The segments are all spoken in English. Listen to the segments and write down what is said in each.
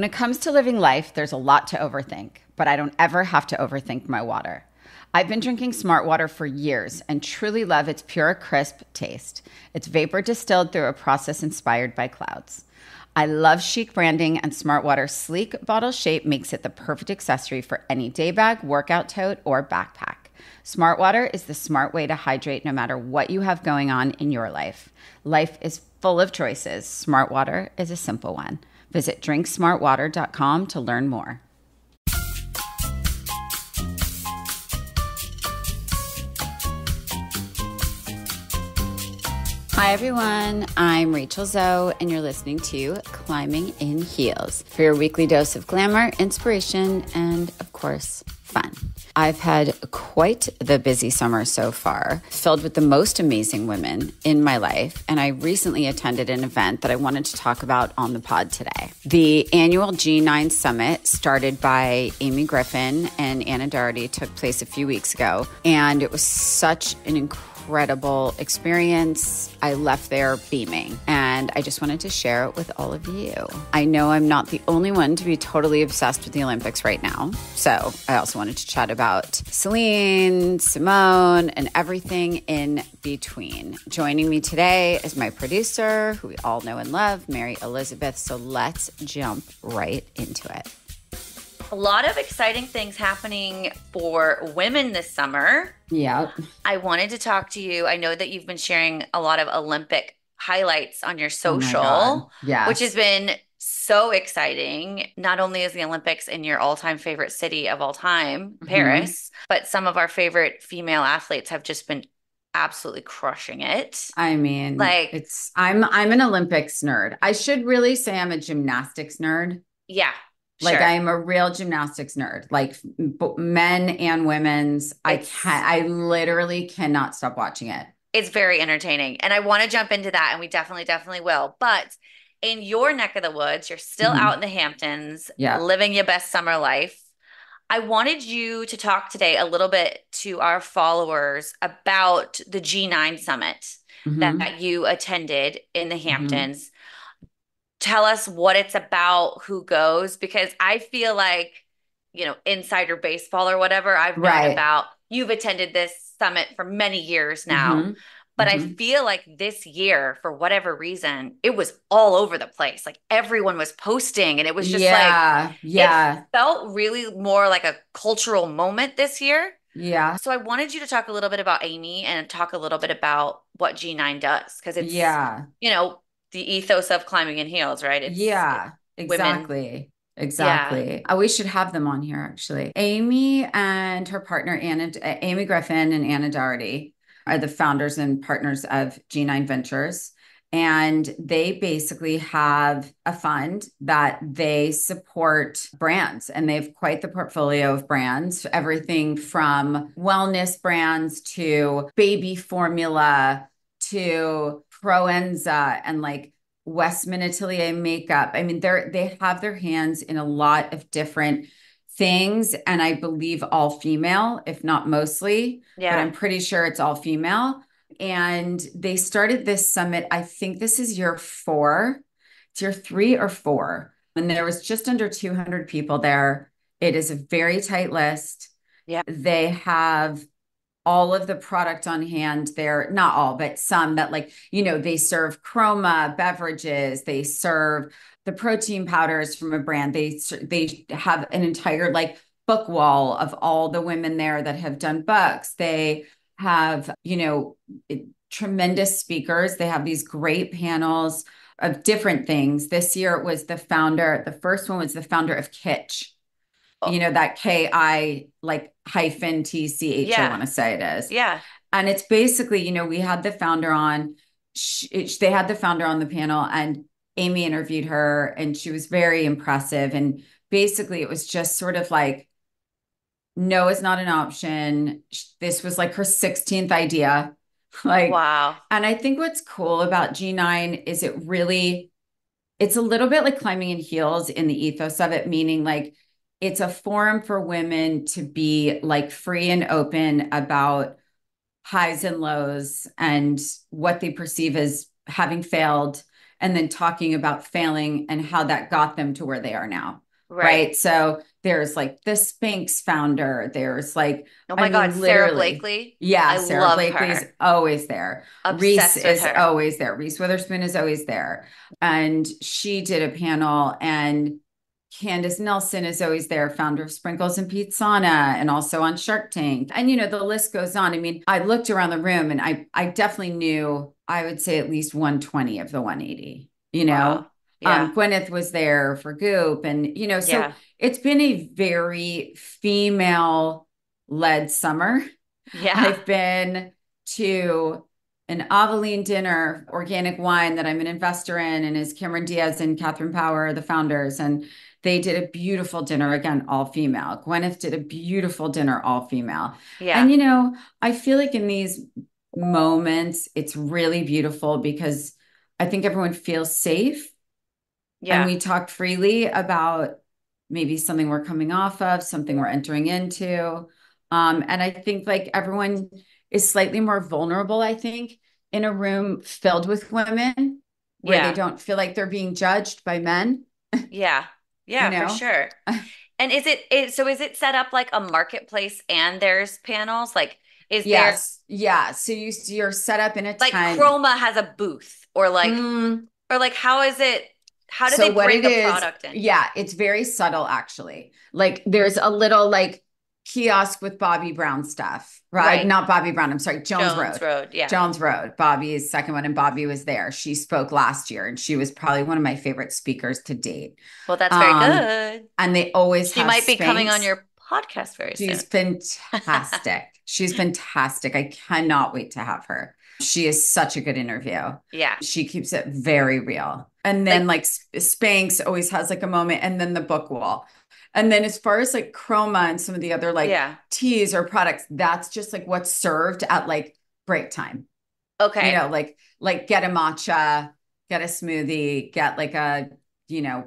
When it comes to living life, there's a lot to overthink, but I don't ever have to overthink my water. I've been drinking Smart Water for years and truly love its pure, crisp taste. It's vapor distilled through a process inspired by clouds. I love chic branding, and Smart Water's sleek bottle shape makes it the perfect accessory for any day bag, workout tote, or backpack. Smart Water is the smart way to hydrate no matter what you have going on in your life. Life is full of choices. Smart Water is a simple one. Visit drinksmartwater.com to learn more. Hi, everyone. I'm Rachel Zoe, and you're listening to Climbing in Heels for your weekly dose of glamour, inspiration, and, of course, fun. I've had quite the busy summer so far, filled with the most amazing women in my life, and I recently attended an event that I wanted to talk about on the pod today. The annual G9 Summit, started by Amy Griffin and Anna Doherty, took place a few weeks ago, and it was such an incredible experience. I left there beaming, and I just wanted to share it with all of you. I know I'm not the only one to be totally obsessed with the Olympics right now, so I also wanted to chat about Celine, Simone, and everything in between. Joining me today is my producer, who we all know and love, Mary Elizabeth, so let's jump right into it. A lot of exciting things happening for women this summer. Yeah. I wanted to talk to you. I know that you've been sharing a lot of Olympic highlights on your social, Yes. which has been so exciting. Not only is the Olympics in your all-time favorite city of all time, Paris, but some of our favorite female athletes have just been absolutely crushing it. I mean, Like, I'm an Olympics nerd. I should really say I'm a gymnastics nerd. yeah, Like sure. I am a real gymnastics nerd, like men and women's. I literally cannot stop watching it. It's very entertaining. And I want to jump into that, and we definitely will. But in your neck of the woods, you're still out in the Hamptons, Yeah. living your best summer life. I wanted you to talk today a little bit to our followers about the G9 summit that you attended in the Hamptons. Tell us what it's about, who goes, because I feel like, insider baseball or whatever, I've known about. You've attended this summit for many years now. But I feel like this year, for whatever reason, it was all over the place. Like everyone was posting, and it was just it felt really more like a cultural moment this year. Yeah. So I wanted you to talk a little bit about Amy and talk a little bit about what G9 does, because it's, the ethos of climbing in heels, right? It's Exactly. women. Exactly. We should have them on here, actually. Amy and her partner, Amy Griffin and Anna Doherty, are the founders and partners of G9 Ventures. And they basically have a fund that they support brands, and they have quite the portfolio of brands, everything from wellness brands to baby formula to Proenza and like Westman Atelier makeup. I mean, they have their hands in a lot of different things, and I believe all female, if not mostly, but I'm pretty sure it's all female. And they started this summit. I think this is year 4. It's year 3 or 4. And there was just under 200 people there. It is a very tight list. Yeah. They have all of the product on hand there, not all, but some that they serve Chroma beverages. They serve the protein powders from a brand. They have an entire book wall of all the women there that have done books. They have, tremendous speakers. They have these great panels of different things. This year it was the first one was the founder of Kitsch. That KI hyphen TCH, I want to say it is. Yeah. And it's basically, we had the founder on, they had the founder on the panel, and Amy interviewed her, and she was very impressive. And basically it was just sort of like, no is not an option. This was like her 16th idea. Wow. And I think what's cool about G9 is it's a little bit like climbing in heels in the ethos of it, meaning it's a forum for women to be free and open about highs and lows and what they perceive as having failed and then talking about failing and how that got them to where they are now. Right. Right. So there's like the Spanx founder. There's like, Oh I my God, mean, Sarah literally, Blakely. yeah, I Sarah love Blakely's her. always there. Reese Obsessed with is her. always there. Reese Witherspoon is always there. And she did a panel, and Candace Nelson is always there, founder of Sprinkles and Pete Sauna, and also on Shark Tank. And the list goes on. I mean, I looked around the room and I definitely knew, I would say, at least 120 of the 180, Wow. Yeah. Gwyneth was there for Goop. And, so Yeah. it's been a very female led summer. Yeah. I've been to an Aveline dinner, organic wine that I'm an investor in, and is Cameron Diaz and Catherine Power, the founders. And they did a beautiful dinner, again, all female. Gwyneth did a beautiful dinner, all female. And, Yeah. I feel like in these moments, it's really beautiful because I think everyone feels safe, and Yeah. we talk freely about maybe something we're coming off of, something we're entering into. And I think like everyone is slightly more vulnerable, I think, in a room filled with women where they Yeah. don't feel like they're being judged by men, Yeah. you Yeah, for know? sure. And is it set up like a marketplace and there's panels? Like, is there Yes. Yeah. So you're set up in a like tent. Chroma has a booth Mm, or like how is it, how do So they what bring it the is, product in? yeah, it's very subtle actually. Like there's a little like kiosk with Bobby Brown stuff, right? Right. Not Bobby Brown, I'm sorry, Jones Jones Road. Road. Yeah. Jones Road, Bobby's second one, and Bobby was there. She spoke last year, and she was probably one of my favorite speakers to date. Well, that's very Um, good. and they always She have might be coming on Spanx. your podcast very She's soon. fantastic. She's fantastic. I cannot wait to have her. She is such a good interview. Yeah. She keeps it very real. And then Like, like Spanx always has like a moment, and then the book wall. And then as far as like Chroma and some of the other like yeah. teas or products, that's just like what's served at like break time. Okay. Like get a matcha, get a smoothie, get like a,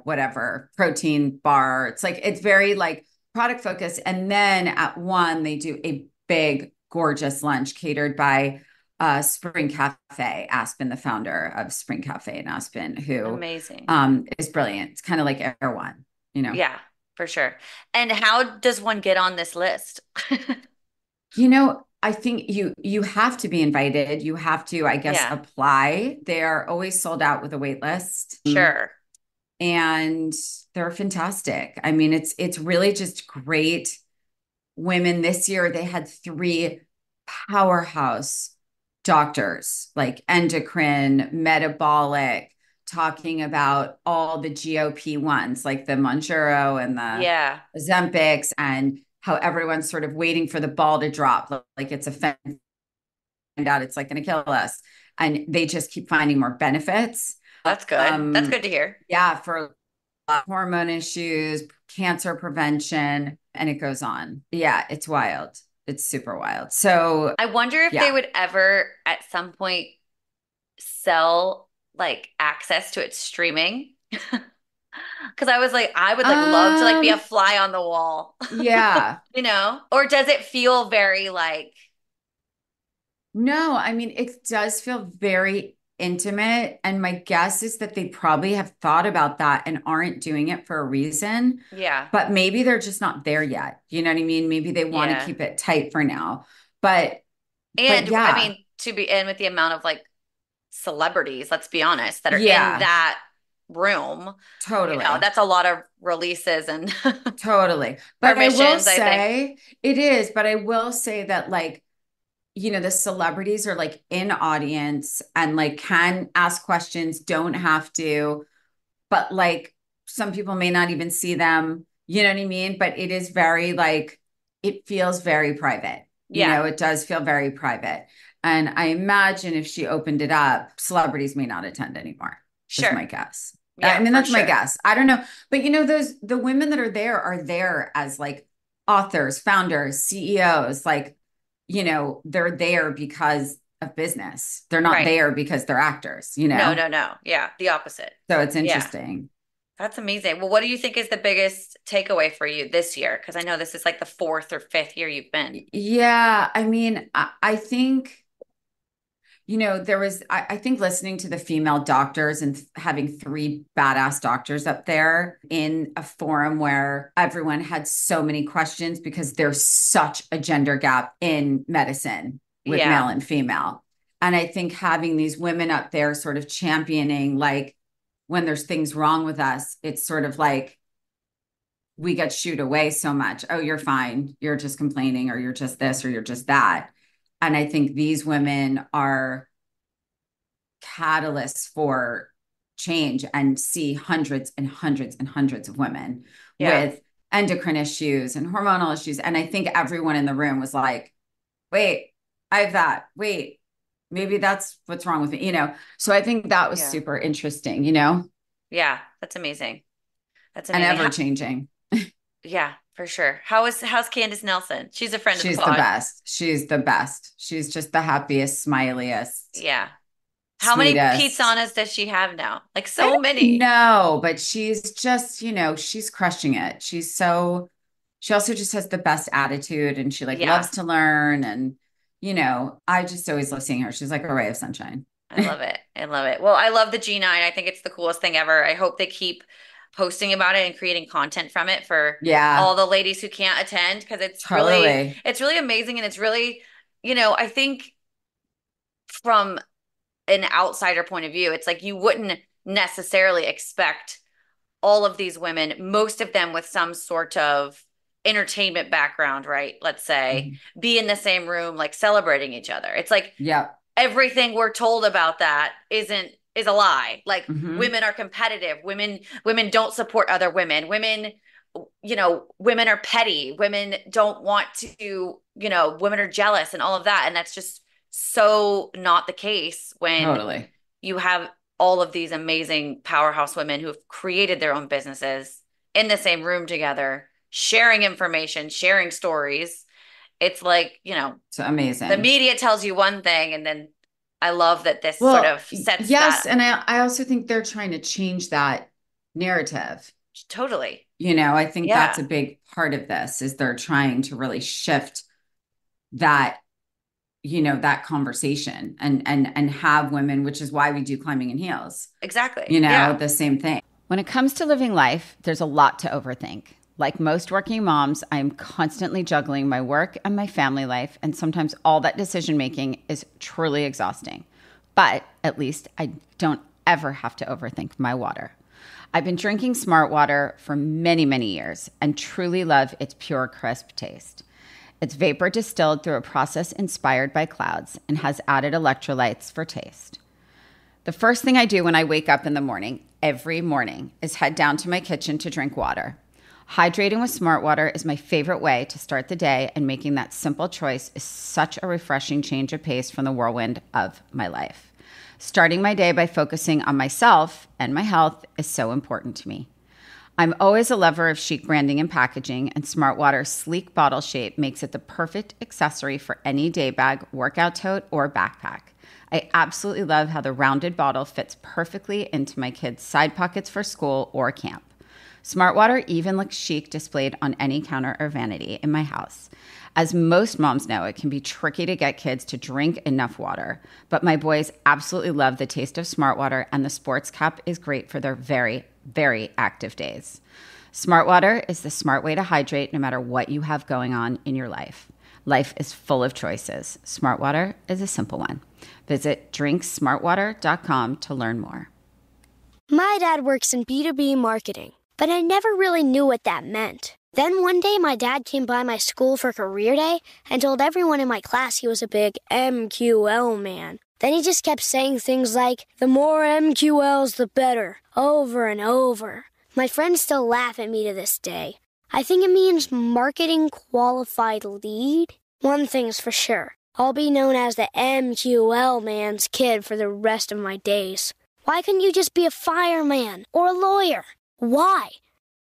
whatever protein bar. It's like, it's very like product focused. And then at one, they do a big, gorgeous lunch catered by Spring Cafe, Aspen, the founder of Spring Cafe in Aspen, who Amazing. is brilliant. It's kind of like Air One. Yeah, for sure. And how does one get on this list? I think you have to be invited. You have to, I guess, Yeah, apply. They're always sold out with a wait list. sure. And they're fantastic. I mean, it's really just great women. This year they had three powerhouse doctors, like endocrine, metabolic, talking about all the GOP ones, like the Monjuro and the Yeah, Ozempics, and how everyone's sort of waiting for the ball to drop, like it's a find out it's like going to kill us, and they just keep finding more benefits. that's good. That's Um, good to hear. yeah, for hormone issues, cancer prevention, and it goes on. Yeah, it's wild. It's super wild. So, I wonder if they yeah. would ever at some point sell like access to its streaming. Because I was like, I would like love to like be a Um, fly on the wall, yeah. Or does it feel very like, No, I mean, it does feel very intimate. And my guess is that they probably have thought about that and aren't doing it for a reason, yeah, but maybe they're just not there yet. You know what I mean? Maybe they want to yeah. keep it tight for now. But And I yeah, mean, to be in with the amount of like celebrities, let's be honest, that are in yeah, that room, totally. that's a lot of releases and Totally. But I will permissions, I think. say it is, but I will say that like, the celebrities are like in audience and like can ask questions, don't have to, but like some people may not even see them. You know what I mean? But it is very like, it feels very private. Yeah, It does feel very private. And I imagine if she opened it up, celebrities may not attend anymore, is sure. my guess. I Yeah, mean, for that's my sure. guess. I don't know. But the women that are there as like authors, founders, CEOs, like, they're there because of business. They're not Right. there because they're actors. No, no. Yeah, the opposite. So it's Yeah, interesting. that's amazing. Well, what do you think is the biggest takeaway for you this year? Because I know this is like the fourth or fifth year you've been. Yeah, I mean, I think I think listening to the female doctors and having three badass doctors up there in a forum where everyone had so many questions because there's such a gender gap in medicine with Yeah. male and female. And I think having these women up there sort of championing, like, when there's things wrong with us, it's sort of like we get shooed away so much. Oh, you're fine. You're just complaining, or you're just this, or you're just that. And I think these women are catalysts for change, and see hundreds and hundreds and hundreds of women Yeah. with endocrine issues and hormonal issues. And I think everyone in the room was like, wait, I have that. Wait, maybe that's what's wrong with me, So I think that was Yeah. super interesting, Yeah. That's amazing. That's and amazing. ever changing. Yeah, for sure. How's Candace Nelson? She's a friend of the She's the pod. best. She's the best. She's just the happiest, smiliest, Yeah. How many sweetest. pizzanas does she have now? Like so many. No, but she's just, she's crushing it. She also just has the best attitude, and she like Yeah. loves to learn. And, I just always love seeing her. She's like a ray of sunshine. I love it. I love it. Well, I love the G9. I think it's the coolest thing ever. I hope they keep posting about it and creating content from it for Yeah, all the ladies who can't attend, because totally. it's really amazing, and it's really, I think from an outsider point of view, it's like you wouldn't necessarily expect all of these women, most of them with some sort of entertainment background, right? Let's say, Mhm. be in the same room, like celebrating each other. It's like Yep. everything we're told about that is a lie. Like Hmm. women are competitive. Women don't support other women. Women are petty. Women don't want to, women are jealous and all of that. And that's just so not the case when Totally. you have all of these amazing powerhouse women who have created their own businesses in the same room together, sharing information, sharing stories. It's like, It's the amazing. media tells you one thing, and then I love that this sort Well, of sets yes. that. And I also think they're trying to change that narrative. Totally. I think that's Yeah, a big part of this, is they're trying to really shift that, that conversation, and have women, which is why we do climbing in heels, exactly. Yeah, the same thing. When it comes to living life, there's a lot to overthink. Like most working moms, I am constantly juggling my work and my family life, and sometimes all that decision making is truly exhausting. But at least I don't ever have to overthink my water. I've been drinking Smart Water for many, many years and truly love its pure, crisp taste. It's vapor distilled through a process inspired by clouds and has added electrolytes for taste. The first thing I do when I wake up in the morning, every morning, is head down to my kitchen to drink water. Hydrating with Smart Water is my favorite way to start the day, and making that simple choice is such a refreshing change of pace from the whirlwind of my life. Starting my day by focusing on myself and my health is so important to me. I'm always a lover of chic branding and packaging, and Smart Water's sleek bottle shape makes it the perfect accessory for any day bag, workout tote, or backpack. I absolutely love how the rounded bottle fits perfectly into my kids' side pockets for school or camp. Smart Water even looks chic displayed on any counter or vanity in my house. As most moms know, it can be tricky to get kids to drink enough water, but my boys absolutely love the taste of Smart Water, and the sports cup is great for their very, very active days. Smart Water is the smart way to hydrate no matter what you have going on in your life. Life is full of choices. Smart Water is a simple one. Visit drinksmartwater.com to learn more. My dad works in B2B marketing, but I never really knew what that meant. Then one day my dad came by my school for career day and told everyone in my class he was a big MQL man. Then he just kept saying things like, the more MQLs, the better, over and over. My friends still laugh at me to this day. I think it means marketing qualified lead. One thing's for sure, I'll be known as the MQL man's kid for the rest of my days. Why couldn't you just be a fireman or a lawyer? Why?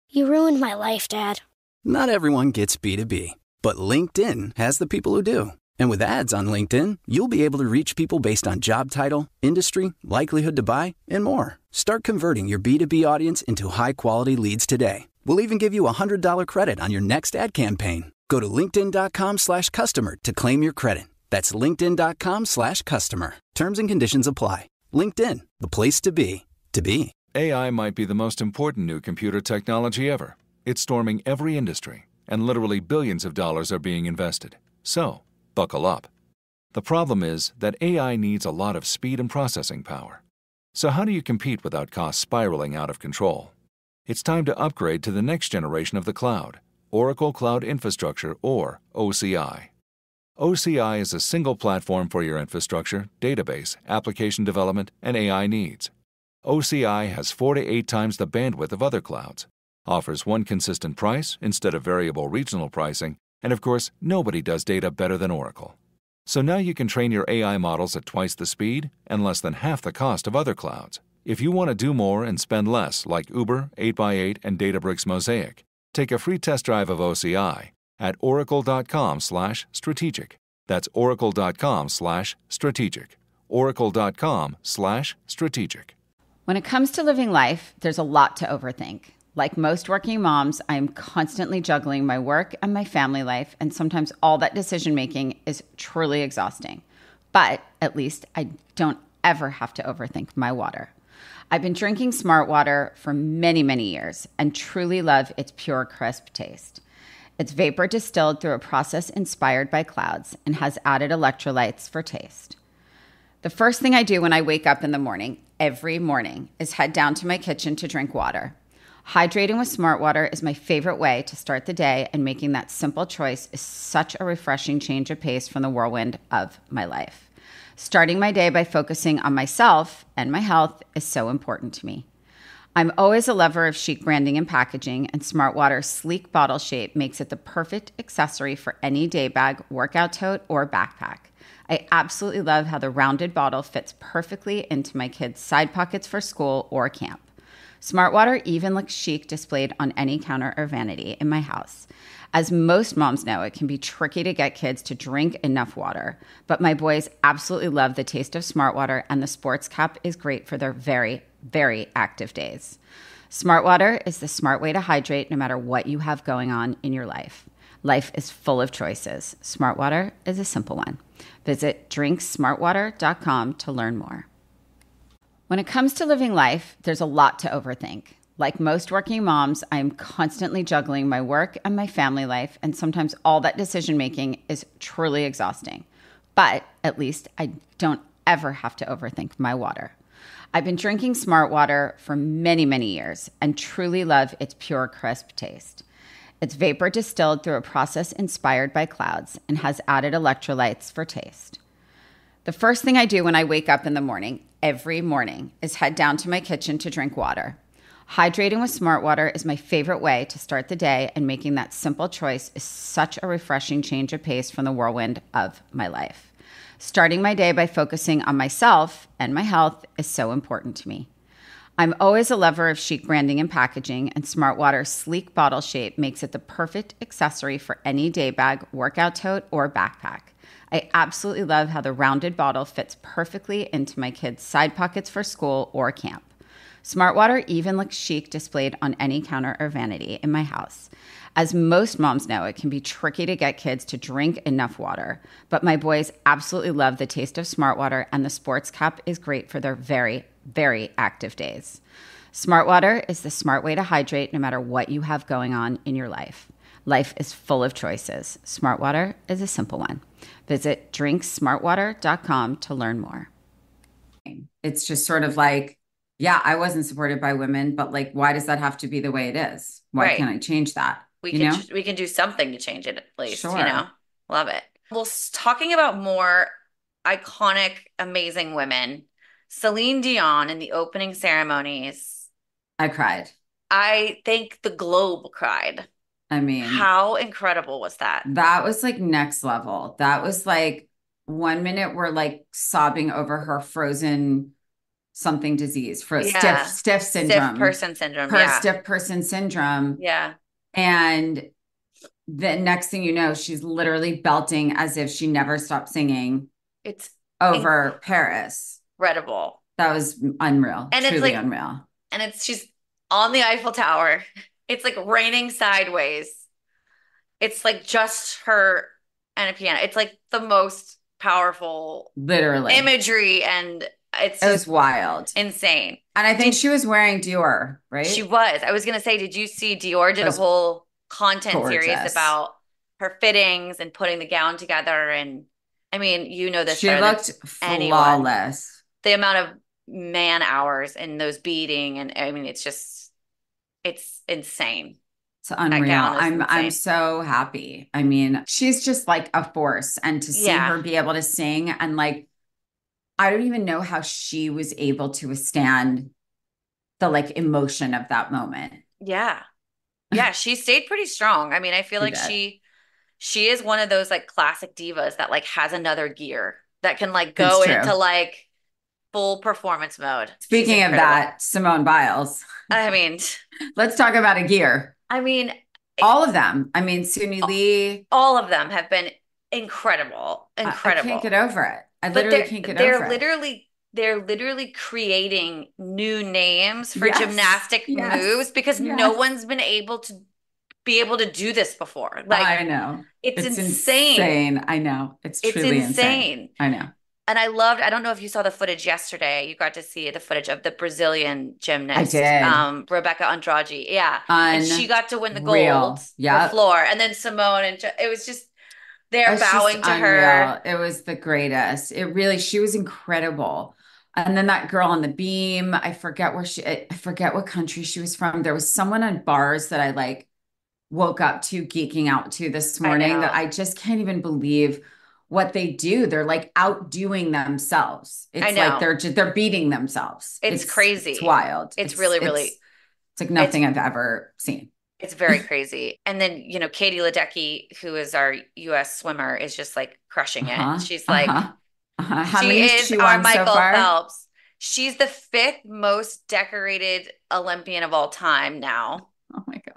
You ruined my life, Dad. Not everyone gets B2B, but LinkedIn has the people who do. And with ads on LinkedIn, you'll be able to reach people based on job title, industry, likelihood to buy, and more. Start converting your B2B audience into high-quality leads today. We'll even give you a $100 credit on your next ad campaign. Go to linkedin.com/customer to claim your credit. That's linkedin.com/customer. Terms and conditions apply. LinkedIn, the place to be, to be. AI might be the most important new computer technology ever. It's storming every industry, and literally billions of dollars are being invested. So, buckle up. The problem is that AI needs a lot of speed and processing power. So how do you compete without costs spiraling out of control? It's time to upgrade to the next generation of the cloud, Oracle Cloud Infrastructure, or OCI. OCI is a single platform for your infrastructure, database, application development, and AI needs. OCI has 4 to 8 times the bandwidth of other clouds, offers one consistent price instead of variable regional pricing, and of course, nobody does data better than Oracle. So now you can train your AI models at twice the speed and less than half the cost of other clouds. If you want to do more and spend less, like Uber, 8x8, and Databricks Mosaic, take a free test drive of OCI at oracle.com/strategic. That's oracle.com/strategic. oracle.com/strategic. When it comes to living life, there's a lot to overthink. Like most working moms, I'm constantly juggling my work and my family life, and sometimes all that decision-making is truly exhausting. But at least I don't ever have to overthink my water. I've been drinking Smart Water for many, many years and truly love its pure, crisp taste. It's vapor distilled through a process inspired by clouds and has added electrolytes for taste. The first thing I do when I wake up in the morning, every morning, is head down to my kitchen to drink water. Hydrating with Smart Water is my favorite way to start the day, and making that simple choice is such a refreshing change of pace from the whirlwind of my life. Starting my day by focusing on myself and my health is so important to me. I'm always a lover of chic branding and packaging, and Smart Water's sleek bottle shape makes it the perfect accessory for any day bag, workout tote, or backpack. I absolutely love how the rounded bottle fits perfectly into my kids' side pockets for school or camp. Smart Water even looks chic displayed on any counter or vanity in my house. As most moms know, it can be tricky to get kids to drink enough water, but my boys absolutely love the taste of Smart Water, and the sports cup is great for their very, very active days. Smart Water is the smart way to hydrate no matter what you have going on in your life. Life is full of choices. Smart Water is a simple one. Visit drinksmartwater.com to learn more. When it comes to living life, there's a lot to overthink. Like most working moms, I am constantly juggling my work and my family life, and sometimes all that decision-making is truly exhausting. But at least I don't ever have to overthink my water. I've been drinking Smart Water for many, many years and truly love its pure, crisp taste. It's vapor distilled through a process inspired by clouds and has added electrolytes for taste. The first thing I do when I wake up in the morning, every morning, is head down to my kitchen to drink water. Hydrating with Smart Water is my favorite way to start the day, and making that simple choice is such a refreshing change of pace from the whirlwind of my life. Starting my day by focusing on myself and my health is so important to me. I'm always a lover of chic branding and packaging, and Smart Water's sleek bottle shape makes it the perfect accessory for any day bag, workout tote, or backpack. I absolutely love how the rounded bottle fits perfectly into my kids' side pockets for school or camp. Smart Water even looks chic displayed on any counter or vanity in my house. As most moms know, it can be tricky to get kids to drink enough water, but my boys absolutely love the taste of Smart Water, and the sports cup is great for their very, very active days. Smart Water is the smart way to hydrate no matter what you have going on in your life. Life is full of choices. Smart Water is a simple one. Visit drinksmartwater.com to learn more. It's just sort of like, yeah, I wasn't supported by women, but like, why does that have to be the way it is? Why can't I change that? We can do something to change it at least, Sure. Love it. Well, talking about more iconic, amazing women, Celine Dion in the opening ceremonies. I cried. I think the globe cried. I mean, how incredible was that? That was like next level. That was like 1 minute we're like sobbing over her frozen something disease, stiff syndrome. Stiff person syndrome. Stiff person syndrome. Yeah. And the next thing you know, she's literally belting as if she never stopped singing. It's over Paris. Incredible. That was unreal. And truly it's like unreal. And she's on the Eiffel Tower. It's like raining sideways. It's like just her and a piano. It's like the most powerful Literally. imagery, and it's It was just wild. insane. And I think she was wearing Dior, right? She was. I was going to say, did you see Dior did a whole content series gorgeous. about her fittings and putting the gown together? And I mean, you know this She better looked than anyone. flawless. The amount of man hours in those beading, and I mean, it's insane. It's unreal. Insane. I'm so happy. I mean, she's just like a force, and to see her be able to sing, and like, I don't even know how she was able to withstand the like emotion of that moment. Yeah. Yeah, she stayed pretty strong. I mean, I feel like she is one of those like classic divas that like has another gear that can like go into like full performance mode. Speaking of that, Simone Biles. I mean, let's talk about a gear. I mean, all of them. I mean, Suni Lee. All of them have been incredible. Incredible. I can't get over it. I literally can't get over it. They're literally creating new names for gymnastic moves because no one's been able to do this before. Like, I know. It's insane. I know. It's truly insane. I know. And I don't know if you saw the footage yesterday. You got to see the footage of the Brazilian gymnast. I did. Rebecca Andrade. Yeah. And she got to win the gold for floor. And then Simone, and it was just, they're bowing to her. It was the greatest. She was incredible. And then that girl on the beam, I forget what country she was from. There was someone on bars that I like woke up to geeking out to this morning that I just can't even believe what they do. They're like outdoing themselves. It's like they're beating themselves. It's crazy. It's wild. It's really it's like nothing I've ever seen. It's very crazy. And then, Katie Ledecky, who is our U.S. swimmer, is just like crushing it. She's like, how many is she our Michael Phelps. She's the 5th most decorated Olympian of all time now. Oh my God.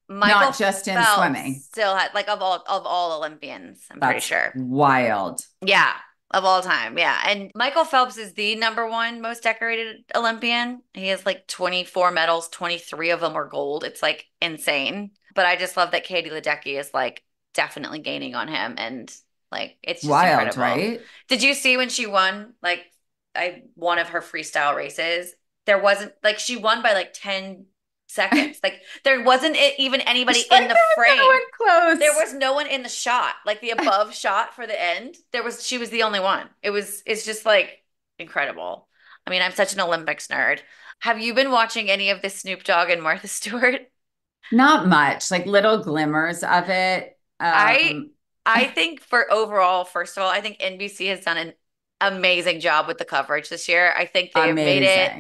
Not just in swimming. Still had like of all Olympians, I'm pretty sure. Wild. Yeah. Of all time. Yeah. And Michael Phelps is the #1 most decorated Olympian. He has like 24 medals, 23 of them were gold. It's like insane. But I just love that Katie Ledecky is like definitely gaining on him. And like, it's just wild, incredible. Right? Did you see when she won like one of her freestyle races? There wasn't like, she won by like 10 seconds. Like there wasn't even anybody in the frame. No one close. There was no one in the shot, like the above shot for the end. She was the only one. It's just like incredible. I mean, I'm such an Olympics nerd. Have you been watching any of this Snoop Dogg and Martha Stewart? Not much, like little glimmers of it. I think for overall, first of all, I think NBC has done an amazing job with the coverage this year. I think they've made it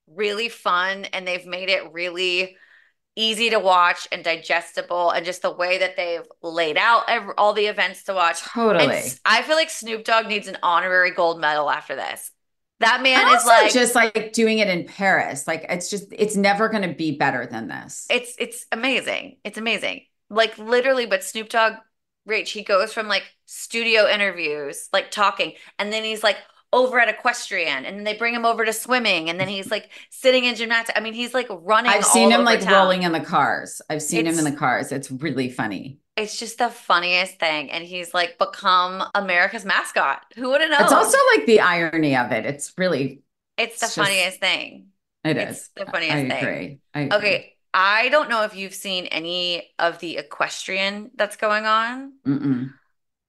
really fun, and they've made it really easy to watch and digestible, and just the way that they've laid out all the events to watch. Totally. And I feel like Snoop Dogg needs an honorary gold medal after this. That man is like just like doing it in Paris. Like it's never going to be better than this. It's amazing. It's amazing. Like literally, but Snoop Dogg, Rach, he goes from like studio interviews, like talking, and then he's like over at equestrian, and then they bring him over to swimming, and then he's like sitting in gymnastics. I mean, he's like running. I've seen him like town. Rolling in the cars. I've seen him in the cars. It's really funny. It's just the funniest thing. And he's like become America's mascot. Who would have known? It's also like the irony of it. It's the funniest thing. It's the funniest thing. I agree. Okay. I don't know if you've seen any of the equestrian that's going on. Mm-mm.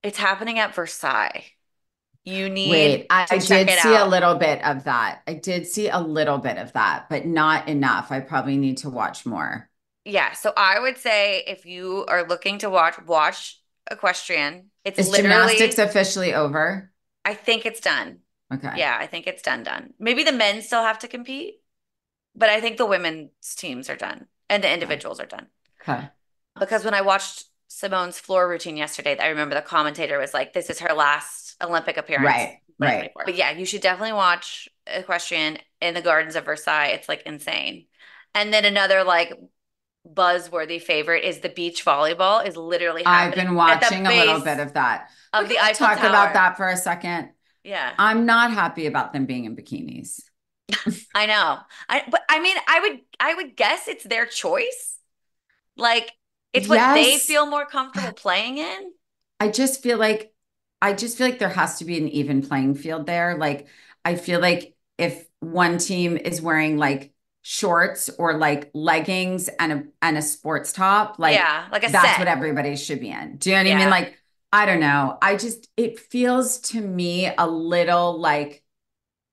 It's happening at Versailles. You need I to check did it see out. a little bit of that. I did see a little bit of that, but not enough. I probably need to watch more. Yeah. So I would say if you are looking to watch equestrian. Is gymnastics officially over? I think it's done. Okay. Yeah, I think it's done. Maybe the men still have to compete, but I think the women's teams are done and the individuals are done. Okay. Because when I watched Simone's floor routine yesterday, I remember the commentator was like, this is her last Olympic appearance. Right. But yeah, you should definitely watch equestrian in the Gardens of Versailles. It's like insane. And then another like buzzworthy favorite is the beach volleyball is literally happening. I've been watching a little bit of that. Of the Eiffel Talk Tower. about that for a second. Yeah. I'm not happy about them being in bikinis. I know. But I mean, I would guess it's their choice. Like it's what they feel more comfortable playing in. I just feel like I just feel like there has to be an even playing field there. Like, I feel like if one team is wearing like shorts or like leggings and a sports top, like Yeah, like a that's set. what everybody should be in. Do you know what I mean? Yeah. Like, I don't know. It feels to me a little like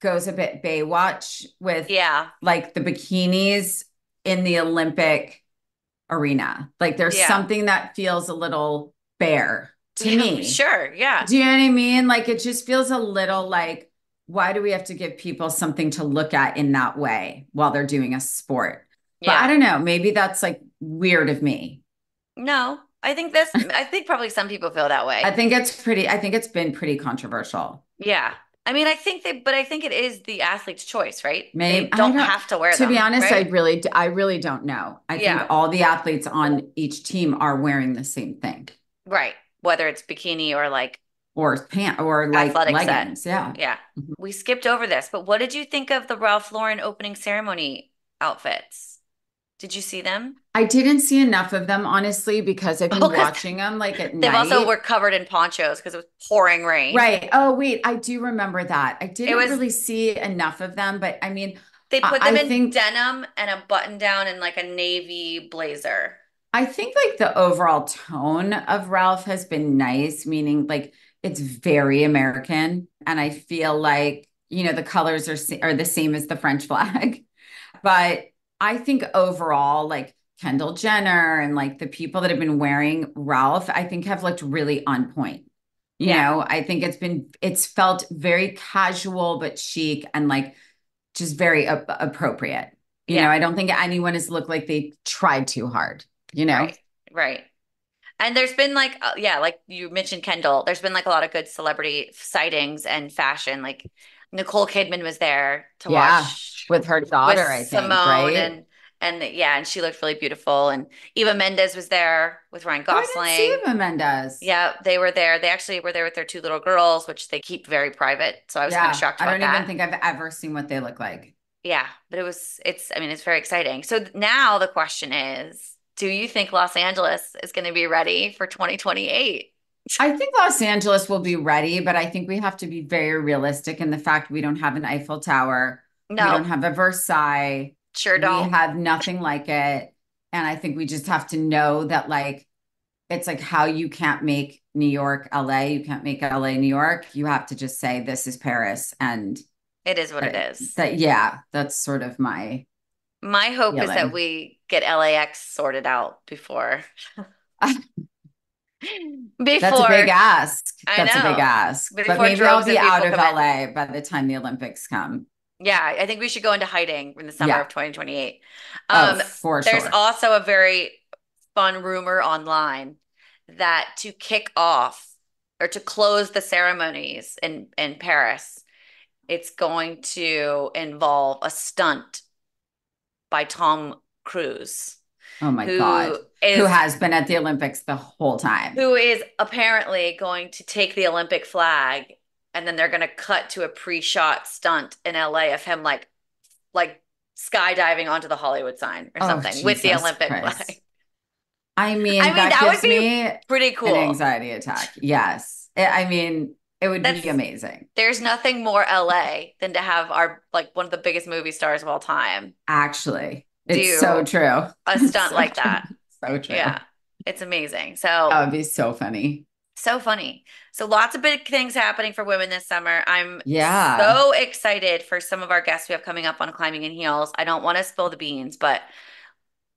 goes a bit Baywatch with Yeah. like the bikinis in the Olympic arena. Like there's Yeah. something that feels a little bare to Yeah, me. sure. Yeah. Do you know what I mean? Like it just feels a little like, why do we have to give people something to look at in that way while they're doing a sport? But I Yeah. don't know. Maybe that's like weird of me. No, I think probably some people feel that way. I think it's been pretty controversial. Yeah. I mean, but I think it is the athlete's choice, right? Maybe They I don't don't, have to wear to be them, honest, right? I really don't know. I think Yeah. all the athletes on each team are wearing the same thing Right. Whether it's bikini or like or pant or like athletic set. leggings. Yeah. Yeah. Mhm. We skipped over this, but what did you think of the Ralph Lauren opening ceremony outfits? Did you see them? I didn't see enough of them, honestly, because I've Oh, been because watching them like at they've also night. were covered in ponchos because it was pouring rain. Right. Oh, wait, I do remember that. I It didn't was really see enough of them, but I mean, They put I them in think denim and a button down and like a navy blazer. I think like the overall tone of Ralph has been nice, meaning like it's very American. And I feel like, the colors are the same as the French flag. But I think overall, like Kendall Jenner and like the people that have been wearing Ralph, I think have looked really on point. Yeah. I think it's felt very casual but chic and like just very appropriate. Yeah. I don't think anyone has looked like they tried too hard, you know? Right. Right. And there's been like, yeah, like you mentioned Kendall, there's been like a lot of good celebrity sightings and fashion. Like Nicole Kidman was there to Yeah, watch with her with daughter, I think, Simone right? and yeah, and she looked really beautiful. And Eva Mendes was there with Ryan Oh, I didn't see Gosling. Eva Mendes. Yeah, they were there. They actually were there with their two little girls, which they keep very private. So I was kind of Yeah, shocked I about don't even that. think I've ever seen what they look like. Yeah, but I mean, it's very exciting. So now the question is, do you think Los Angeles is going to be ready for 2028? I think Los Angeles will be ready, but I think we have to be very realistic in the fact we don't have an Eiffel Tower. We don't No, have a Versailles. sure We don't. have nothing like it. And I think we just have to know that, like, it's like how you can't make New York, LA. You can't make LA, New York. You have to just say, this is Paris. And It is what it is. yeah, that's sort of my My hope is that feeling. we get LAX sorted out before That's a big before ask. I That's a big know, ask. But before maybe I'll droves be of out people of come in. LA by the time the Olympics come. Yeah, I think we should go into hiding in the summer Yeah. of 2028. Oh, Um, for there's sure. also a very fun rumor online that to kick off or to close the ceremonies in Paris, it's going to involve a stunt by Tom Cruise, Oh my God. who Who is has been at the Olympics the whole time? who is apparently going to take the Olympic flag and then they're going to cut to a pre-shot stunt in LA of him like skydiving onto the Hollywood sign or Oh, something with the Jesus Olympic Christ. flag. I I mean, mean, that that would gives be me pretty an cool. anxiety attack. Yes. I mean, it would be That's amazing. There's nothing more LA than to have our like one of the biggest movie stars of all time Actually, it's so do true. a It's stunt so like true. that. So true. Yeah, it's amazing. That So would be so funny. so funny. So lots of big things happening for women this summer. I'm Yeah. so excited for some of our guests we have coming up on Climbing in Heels. I don't want to spill the beans, but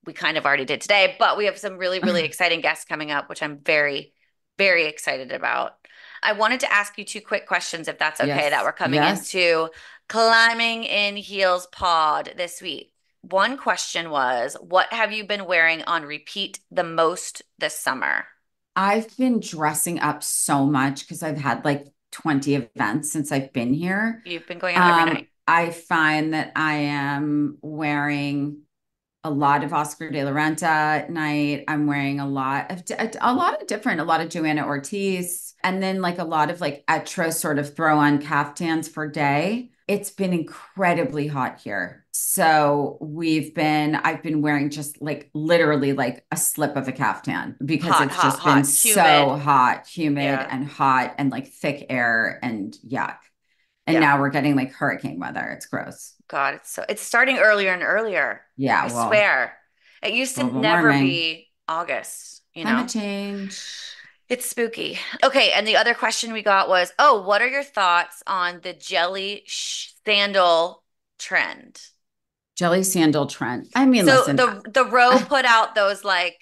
we kind of already did today. But we have some really, really exciting guests coming up, which I'm very, very excited about. I wanted to ask you two quick questions, if that's okay, that Yes. we're coming Yes. into Climbing in Heels pod this week. One question was, what have you been wearing on repeat the most this summer? I've been dressing up so much because I've had like 20 events since I've been here. You've been going out every night. I find that I am wearing a lot of Oscar de la Renta at night. I'm wearing a lot of Joanna Ortiz, and then like a lot of like etro sort of throw on caftans for day. It's been incredibly hot here. So I've been wearing just like literally like a slip of a caftan because Hot, it's hot, just been hot, so humid. hot, humid Yeah. and hot and like thick air and yuck. And Yeah. now we're getting like hurricane weather. It's gross. God, it's starting earlier and earlier. I Yeah, well, swear. It used to global never warming, be August, you climate know? change. It's spooky. Okay, and the other question we got was, oh, what are your thoughts on the jelly sandal trend? Jelly sandal trend. I mean, So listen, the row put out those like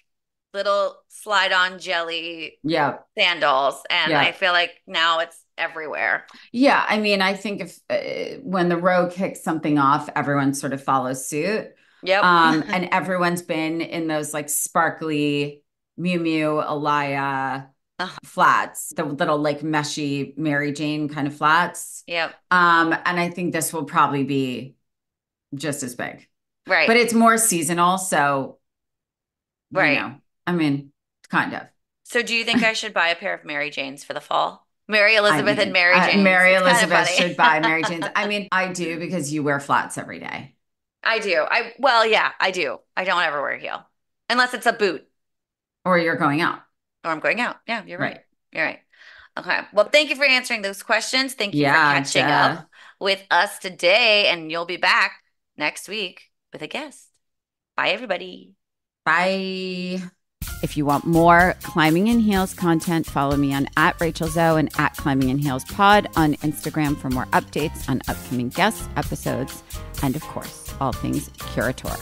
little slide-on jelly yeah, sandals, and I yeah. feel like now it's everywhere. Yeah, I mean, I think if when the row kicks something off, everyone sort of follows suit. Yep. And everyone's been in those like sparkly Miu Miu, Alaya Ugh, flats, the little like meshy Mary Jane kind of flats. yep. And I think this will probably be just as big, Right. but it's more seasonal. So, Right. I mean, kind of. So do you think I should buy a pair of Mary Janes for the fall? Mary I Elizabeth and mean, Mary Janes. Mary It's kind of Elizabeth funny. should buy Mary Jane's. I mean, I do because you wear flats every day I do. Well, yeah, I do. I don't ever wear a heel unless it's a boot or you're going out. or I'm going out. Yeah, you're right. Right. You're right. Okay. Well, thank you for answering those questions. Thank you for Yeah, catching duh. up with us today, and you'll be back next week with a guest. Bye, everybody. Bye. If you want more Climbing in Heels content, follow me on @RachelZoe and @Climbing in Heels Pod on Instagram for more updates on upcoming guests, episodes, and of course, all things Curator.